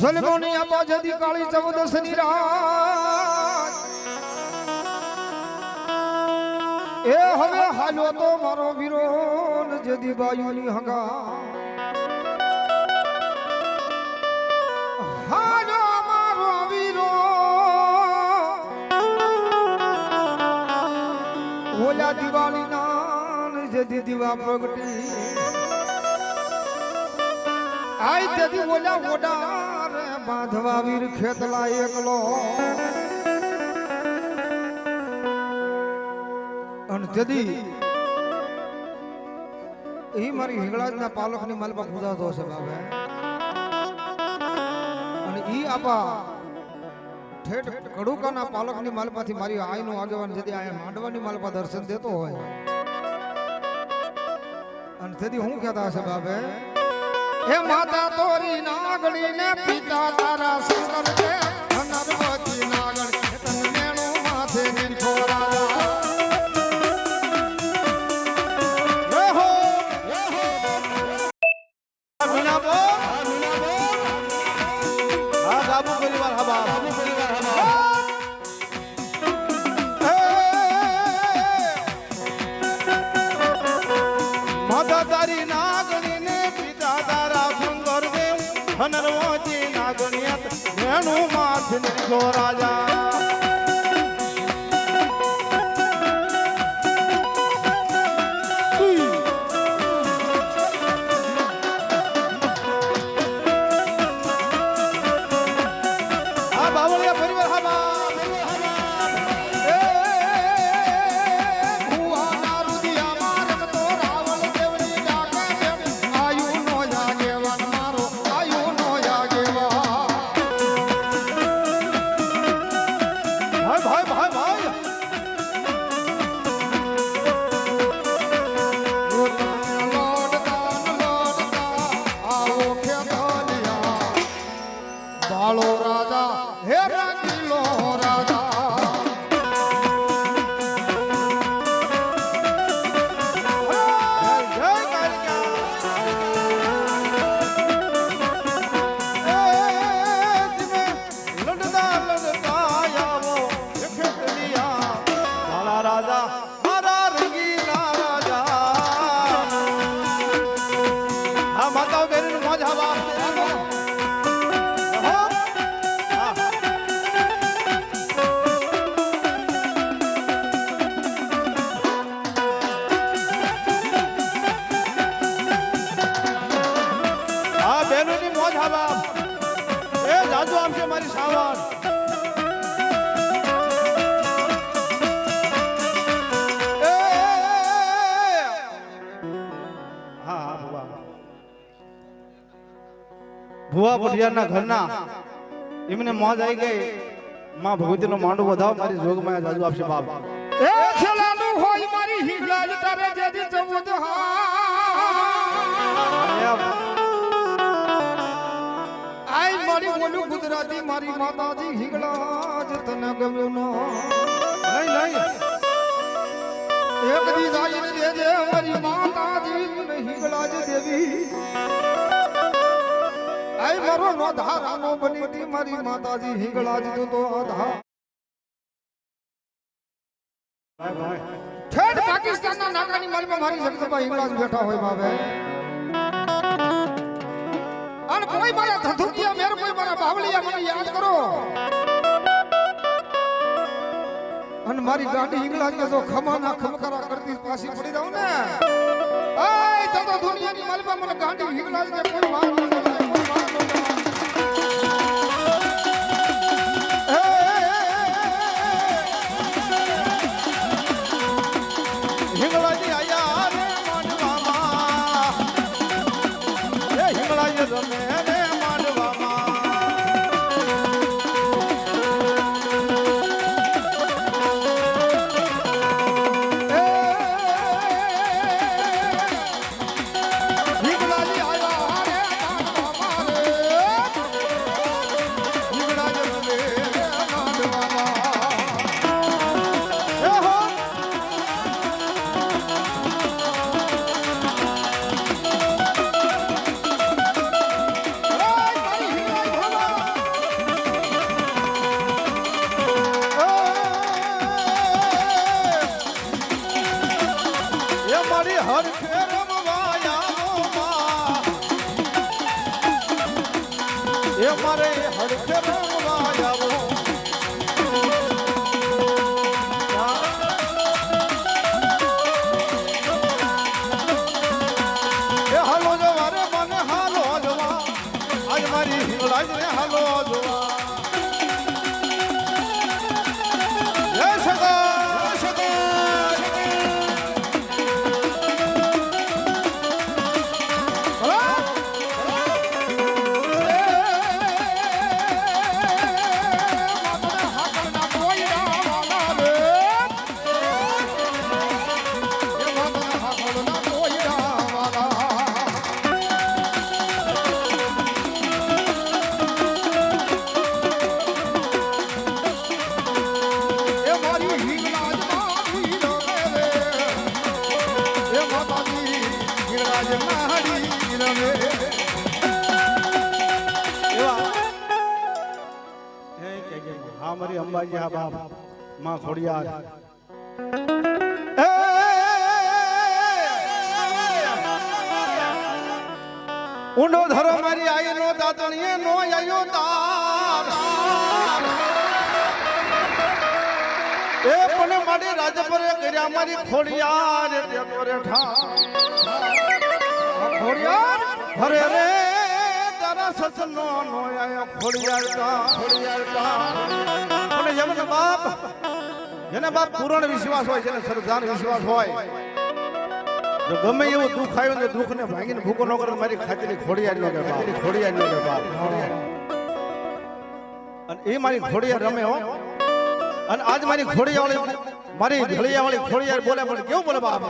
જલમોની આપા જદી કાળી ચૌદસની રાત એ હવે હાલો તો મારો વીરો જદી બાયુની હગા હાલો મારો વીરો ઓલા દિવાળી ના જદી દીવા પ્રગટી આઈ તેથી ઓલા ઓડાર બાંધવા વીર ખેતલા એકલો અને તેથી એ મારી હિંગળાજના પાલકની માલપા ખુદાતો છે બાબે અને ઈ આપા ઠેઠ કડુકાના પાલકની માલપાથી મારી આઈનું આગેવાન જેથી આયા માંડવાની માલપા દર્શન દેતો હોય અને તેથી હું કહેતા હશે બાબે હે માતા તોરી નાગણી ને પિતા તારા શંકર છે નરવતી નાગણ તન મેણો માથે નિરખોરા નરવતી નાગણિયત મેણું માથે નિરખો રાજા મારી સાવન ભુવા પટિયારના ઘરના એમને મોજ આવી ગઈ માં ભગવતી નો માંડો વધાવ મારી જોગમાં જાજુ આપશે બાપ એ છલાનું હોય મારી હિંગલાજ તારે જેદી ચૌદ આઈ મારી બોલું ગુજરાતી મારી માતાજી હિંગલાજ તને ગમ્યું નો નહીં એક દી જાઈને દેજે મારી માતાજી હિંગલાજ દેવી આઈ મારો નો ધારાનો બની તી મારી માતાજી હિંગળાજ તો આધા ઠેઠ પાકિસ્તાનના નાકાની માલમાં મારી જગદંબા હિંગળાજ બેઠા હોય બાબે અને કોઈ મારા ધધુકિયા મેર કોઈ મારા બાવળિયા મને યાદ કરો અને મારી ગાડી હિંગળાજ ને જો ખમાના ખમકરા કરતી પાછી પડી જાવ ને આય તો દુનિયાની માલમાં મને ગાડી હિંગળાજ ને કોઈ માર ન મારી હરખે રમવા આવો માં એ મારે હરખે રમવા આવો એ હાલો જવા રે મને હાલો જવા આજ મારી હિંગળાજ ને હાલો જવા જય સગા મારી અંબાજી આ બાપ માં ખોડિયાર ઊંડો ધરો મારી આઈ નો દાતણીએ નો આયો તાર એ પણ મારી રાજપરે કર્યા મારી ખોડિયાર તે તોરે ઠા ખોડિયાર હરે રે તારા સસનો નો આયો ખોડિયાર કા અને જેમને બાપ જેને બાપ પૂર્ણ વિશ્વાસ હોય જેને શ્રદ્ધાનો વિશ્વાસ હોય જો ગમે એવું દુઃખ આવ્યું ને દુઃખ ને ભાંગીને ભૂકો ન કરે મારી ખાતરી ખોડિયાર નો કે બાપ ખોડિયાર નો કે બાપ અને એ મારી ખોડિયાર રમે હો અને આજ મારી ખોડિયાર વાળી મારી ઢળિયા વાળી ખોડિયાર બોલે પણ કેવું બોલે બાપ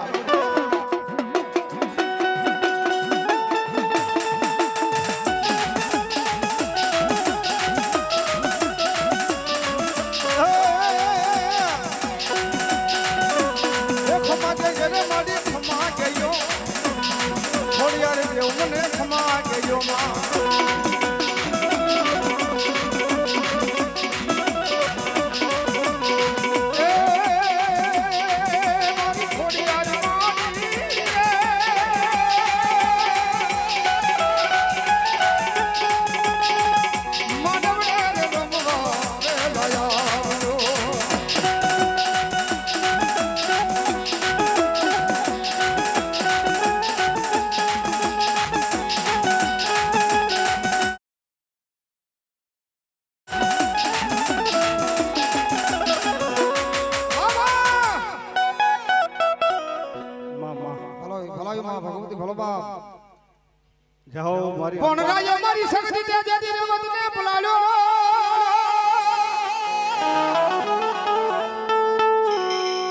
જાઓ મારી કોણ રાય મારી શક્તિ તે દેદી રમત ને બોલાવ્યો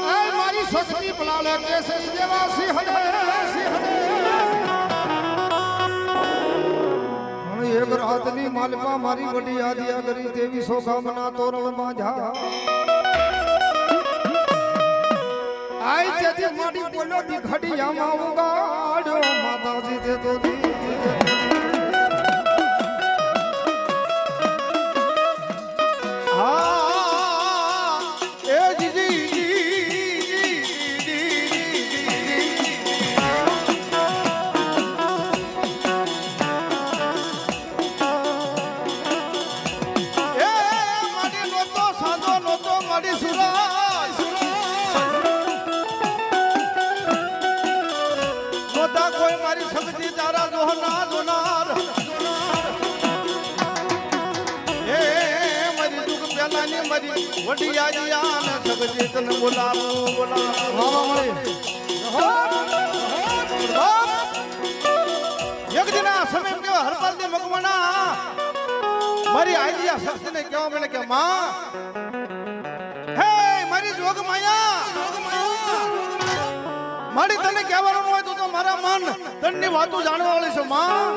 એ મારી શક્તિ બોલાવે કે સે દેવા સિંહ હડે હણ એક રાતની માલપા મારી વડી આદિયા કરી દેવી સોગામના તોરણ બાંધા આઈ તેથી મારી બોલો દી ઘડિયામાં ઉગાડ્યો માતાજી તે તો દી કોઈ મારી શક્તિ તારા દોહના દોનાર એ મારી દુઃખ પેલાની મારી વડી આજીયા ને શક્તિ તને બોલાવું એક દિન આ સમય કેવો હરપાલ દે મકવાના મારી આજીયા શક્તિને કહેવા મને કે માં હે મારી જોગ માયા મારી તને કહેવાનું હોય તો મારા મન તનની વાતો જાણવા વાળી છે માં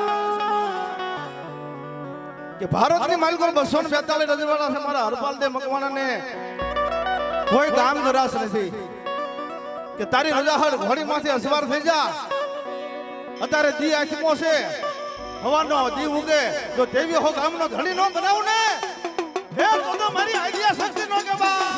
કે ભારતની માલિકો 242 રજવાડા છે મારા હરપાલ દે મકવાણાને કોઈ ગામ ધરાશ નથી કે તારી રજાહળ ઘોડીમાંથી અસવાર થઈ જા અત્યારે દી આંખમો છે હવાનો દી ઉગે તો દેવી હો ગામનો ધણી નો બનાવ ને હે તો મારી આઈડિયા શક્તિ નો કે બા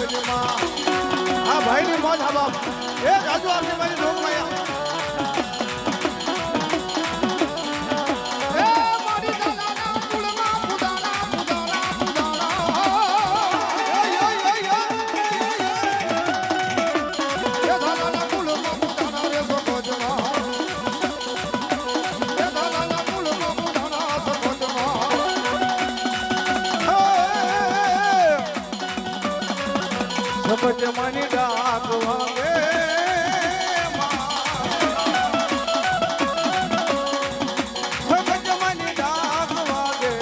રાખજે માં આ ભાઈની મોજ હા બાપ એ જાજુ આપની મારી લોકમાયા એ મારી દાદાના કુળમાં પુદાણા પુદાણા પુદાણા એ દાદાના કુળમાં પુદાણા રે સકોજમાં એ દાદાના કુળમાં પુદાણા સકોજમાં સપટ મની ડાક વાગે સપટ મની ડાક વાગે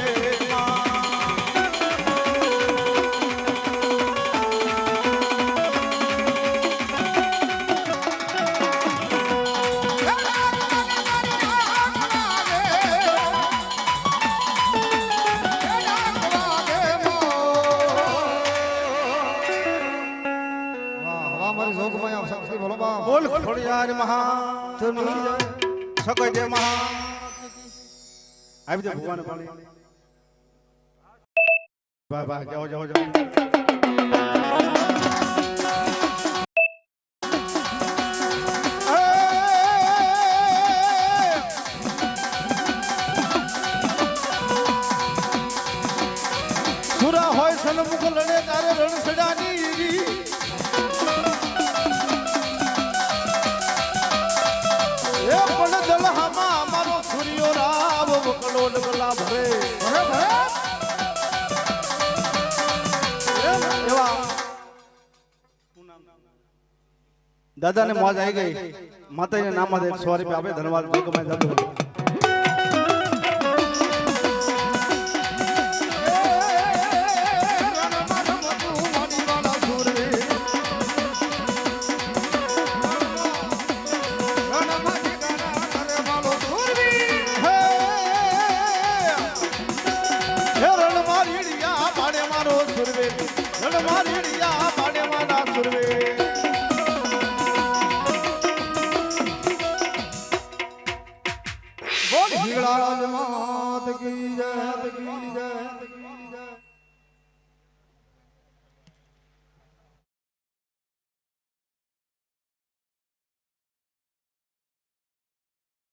બોલ ખોડિયાર મહા સકજે મહા આવી દે ભગવાન પાણી વાહ વાહ જાઓ જાઓ જાઓ સુરા હોય સન્મુખ લડે તારે રણ સડાની એ પણ દલહામાં અમારો સૂર્યો રાવ વકલો ડગલા ભરે એવા દાદાને મોજ આવી ગઈ માતાજીના નામમાં 100 રૂપિયા આપે ધન્યવાદ ગમે દાદુ બોલ હિંગળાજમાં